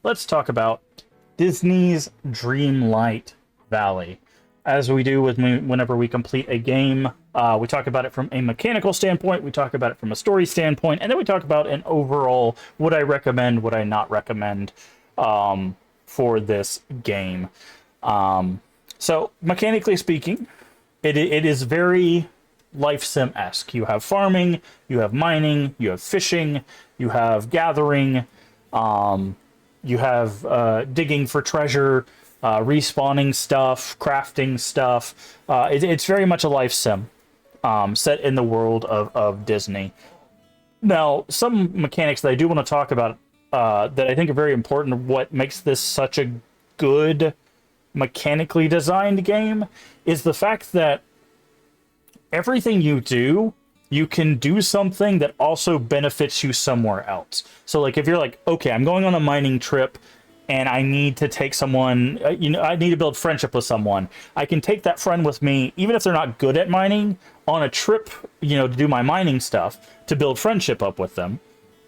let's talk about Disney's Dreamlight Valley. As we do with whenever we complete a game, we talk about it from a mechanical standpoint, we talk about it from a story standpoint, and then we talk about an overall would I recommend, would I not recommend for this game. So mechanically speaking, it is very life sim-esque. You have farming, you have mining, you have fishing, you have gathering, you have digging for treasure, respawning stuff, crafting stuff. It's very much a life sim set in the world of Disney. Now, some mechanics that I do want to talk about that I think are very important, what makes this such a good mechanically designed game, is the fact that everything you do, you can do something that also benefits you somewhere else. So like if you're like, okay, I'm going on a mining trip and I need to take someone, I need to build friendship with someone. I can take that friend with me, even if they're not good at mining, on a trip, to do my mining stuff, to build friendship up with them.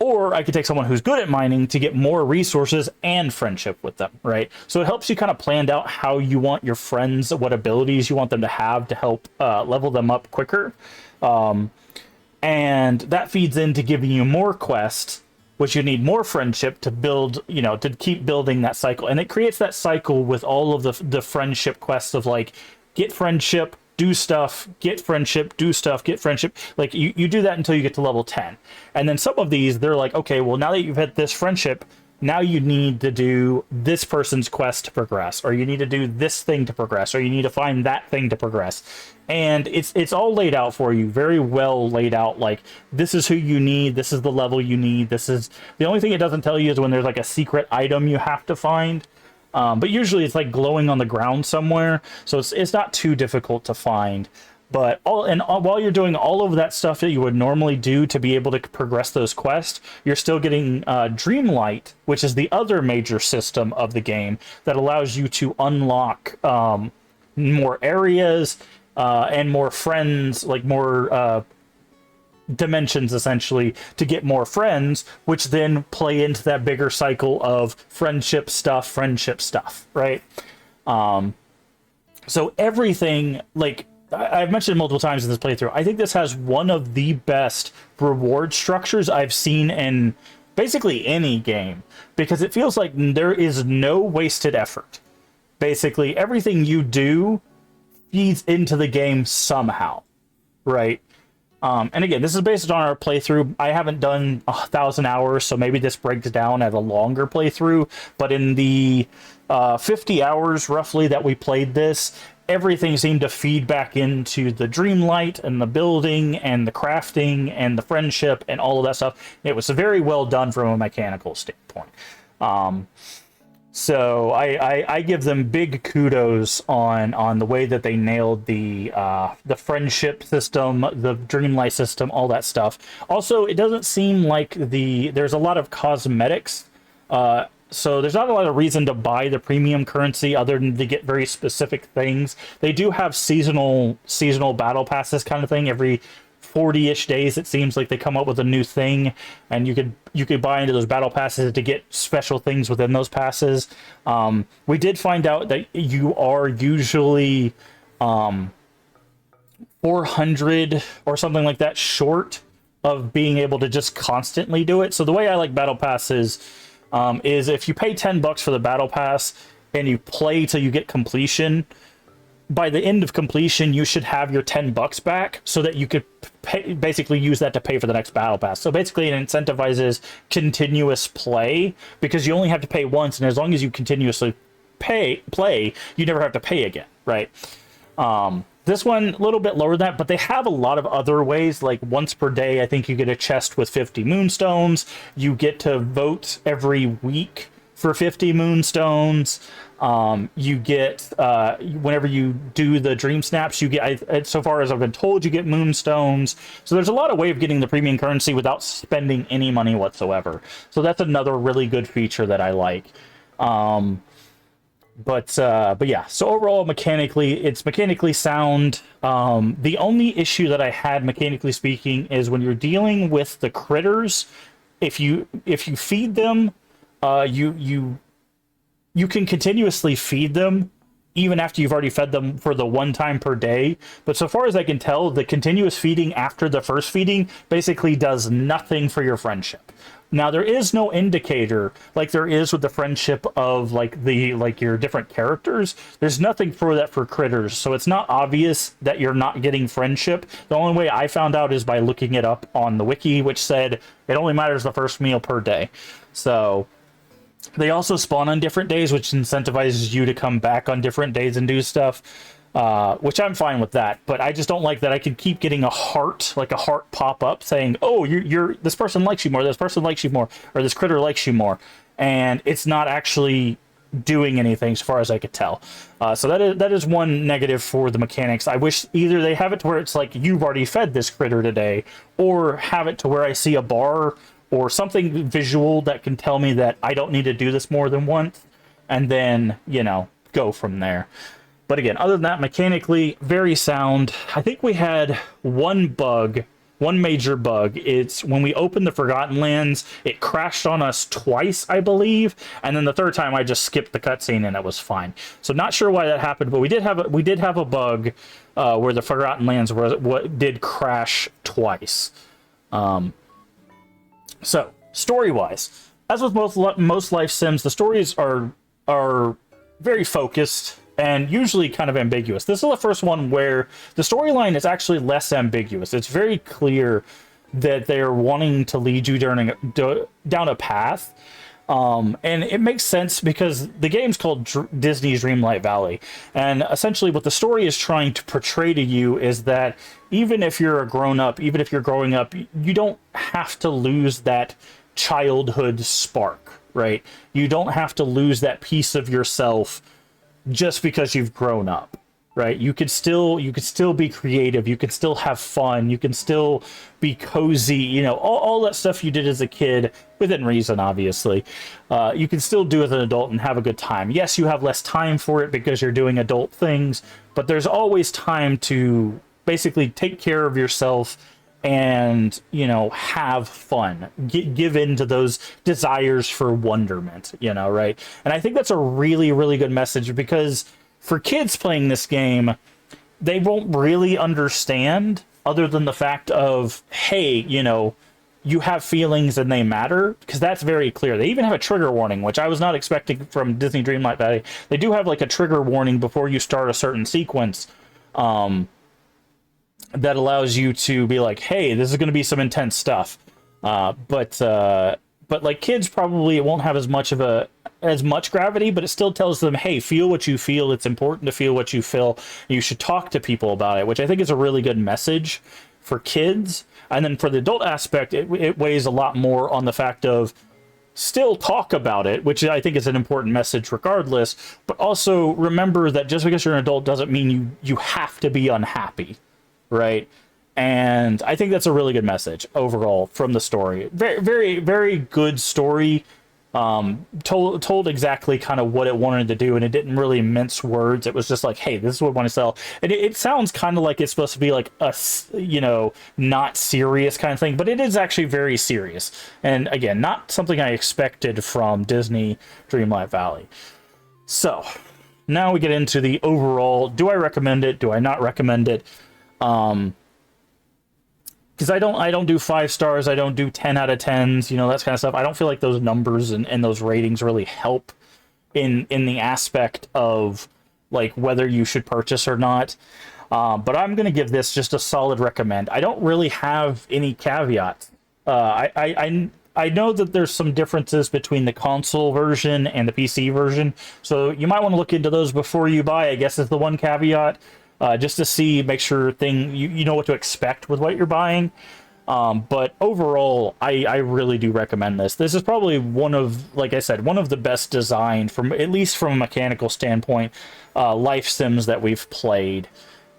Or I could take someone who's good at mining to get more resources and friendship with them, right? So it helps you kind of plan out how you want your friends, what abilities you want them to have to help level them up quicker. And that feeds into giving you more quests, which you need more friendship to build, to keep building that cycle. And it creates that cycle with all of the friendship quests of like, get friendship, do stuff, get friendship, do stuff, get friendship. Like you do that until you get to level 10. And then some of these, they're like, okay, well, now that you've hit this friendship, now you need to do this person's quest to progress, or you need to do this thing to progress, or you need to find that thing to progress. And it's all laid out for you, very well laid out. Like, this is who you need, this is the level you need, this is... The only thing it doesn't tell you is when there's like a secret item you have to find. But usually it's like glowing on the ground somewhere, so it's not too difficult to find. But while you're doing all of that stuff that you would normally do to be able to progress those quests, you're still getting Dreamlight, which is the other major system of the game that allows you to unlock more areas and more friends, like more dimensions, essentially, to get more friends, which then play into that bigger cycle of friendship stuff, right? So everything, like I've mentioned multiple times in this playthrough, I think this has one of the best reward structures I've seen in basically any game, because it feels like there is no wasted effort. Basically, everything you do feeds into the game somehow, right? And again, this is based on our playthrough. I haven't done 1,000 hours, so maybe this breaks down as a longer playthrough, but in the 50 hours roughly that we played this, everything seemed to feed back into the Dreamlight and the building and the crafting and the friendship and all of that stuff. It was very well done from a mechanical standpoint. So I give them big kudos on the way that they nailed the friendship system, the Dreamlight system, all that stuff. Also, it doesn't seem like there's a lot of cosmetics. So there's not a lot of reason to buy the premium currency other than to get very specific things. They do have seasonal battle passes kind of thing. Every 40-ish days, it seems like they come up with a new thing, and you could buy into those battle passes to get special things within those passes. We did find out that you are usually 400 or something like that short of being able to just constantly do it. So the way I like battle passes is if you pay $10 for the battle pass and you play till you get completion, by the end of completion, you should have your $10 back so that you could basically use that to pay for the next battle pass. So basically, it incentivizes continuous play, because you only have to pay once, and as long as you continuously play, you never have to pay again, right? This one, a little bit lower than that, but they have a lot of other ways. Like once per day, I think you get a chest with 50 moonstones. You get to vote every week for 50 moonstones. You get, whenever you do the dream snaps, you get, so far as I've been told, you get moonstones. So there's a lot of way of getting the premium currency without spending any money whatsoever. So that's another really good feature that I like. But yeah, so overall, mechanically, it's mechanically sound. The only issue that I had, mechanically speaking, is when you're dealing with the critters, if you feed them You can continuously feed them even after you've already fed them for the one time per day. But so far as I can tell, the continuous feeding after the first feeding basically does nothing for your friendship. Now, there is no indicator like there is with the friendship of like your different characters. There's nothing for that for critters, so it's not obvious that you're not getting friendship. The only way I found out is by looking it up on the wiki, which said it only matters the first meal per day. So they also spawn on different days, which incentivizes you to come back on different days and do stuff, which I'm fine with that. But I just don't like that I can keep getting a heart, like a heart pop up saying, oh, you're this person likes you more, this person likes you more, or this critter likes you more. And it's not actually doing anything as far as I could tell. So that is one negative for the mechanics. I wish either they have it to where it's like you've already fed this critter today, or have it to where I see a bar or something visual that can tell me that I don't need to do this more than once, and then, you know, go from there. But again, other than that, mechanically, very sound. I think we had one bug, one major bug. It's when we opened the Forgotten Lands, it crashed on us twice, I believe, and then the third time I just skipped the cutscene and it was fine. So not sure why that happened, but we did have a bug where the Forgotten Lands did crash twice. So, story-wise, as with most life sims, the stories are very focused and usually kind of ambiguous. This is the first one where the storyline is actually less ambiguous. It's very clear that they're wanting to lead you down a path. And it makes sense because the game's called Disney's Dreamlight Valley. And essentially what the story is trying to portray to you is that even if you're a grown-up, even if you're growing up, you don't have to lose that childhood spark, right? You don't have to lose that piece of yourself just because you've grown up. Right, you could still be creative, you can still have fun, you can still be cozy, you know, all that stuff you did as a kid, within reason, obviously. You can still do as an adult and have a good time. Yes, you have less time for it because you're doing adult things, but there's always time to basically take care of yourself and, you know, have fun. Give in to those desires for wonderment, you know, right? And I think that's a really, really good message because for kids playing this game, they won't really understand other than the fact of, hey, you know, you have feelings and they matter, because that's very clear. They even have a trigger warning, which I was not expecting from Disney Dreamlight Valley. They do have like a trigger warning before you start a certain sequence that allows you to be like, hey, this is going to be some intense stuff. But like kids probably it won't have as much gravity, but it still tells them, hey, feel what you feel. It's important to feel what you feel. You should talk to people about it, which I think is a really good message for kids. And then for the adult aspect, it weighs a lot more on the fact of still talk about it, which I think is an important message regardless. But also remember that just because you're an adult doesn't mean you have to be unhappy, right? And I think that's a really good message overall from the story. Very, very, very good story. Told exactly kind of what it wanted to do, and it didn't really mince words. It was just like, hey, this is what I want to sell. And it sounds kind of like it's supposed to be like a, you know, not serious kind of thing, but it is actually very serious. And again, not something I expected from Disney Dreamlight Valley. So now we get into the overall, do I recommend it? Do I not recommend it? Because I don't do 5 stars, I don't do 10 out of 10s, you know, that kind of stuff. I don't feel like those numbers and those ratings really help in the aspect of like whether you should purchase or not. But I'm going to give this just a solid recommend. I don't really have any caveats. I know that there's some differences between the console version and the PC version, so you might want to look into those before you buy, I guess is the one caveat. Just to see, make sure you know what to expect with what you're buying. But overall, I really do recommend this. This is probably one of, like I said, one of the best designed, from at least from a mechanical standpoint, life sims that we've played.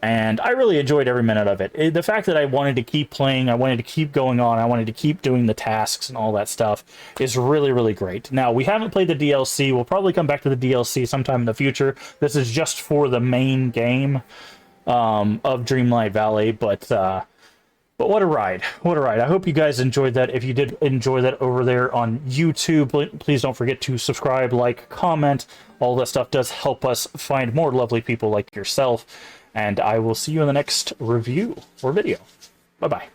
And I really enjoyed every minute of it. The fact that I wanted to keep playing, I wanted to keep going on, I wanted to keep doing the tasks and all that stuff is really, really great. Now, we haven't played the DLC. We'll probably come back to the DLC sometime in the future. This is just for the main game of Dreamlight Valley, but But what a ride. What a ride. I hope you guys enjoyed that. If you did enjoy that over there on YouTube, please don't forget to subscribe, like, comment. All that stuff does help us find more lovely people like yourself. And I will see you in the next review or video. Bye-bye.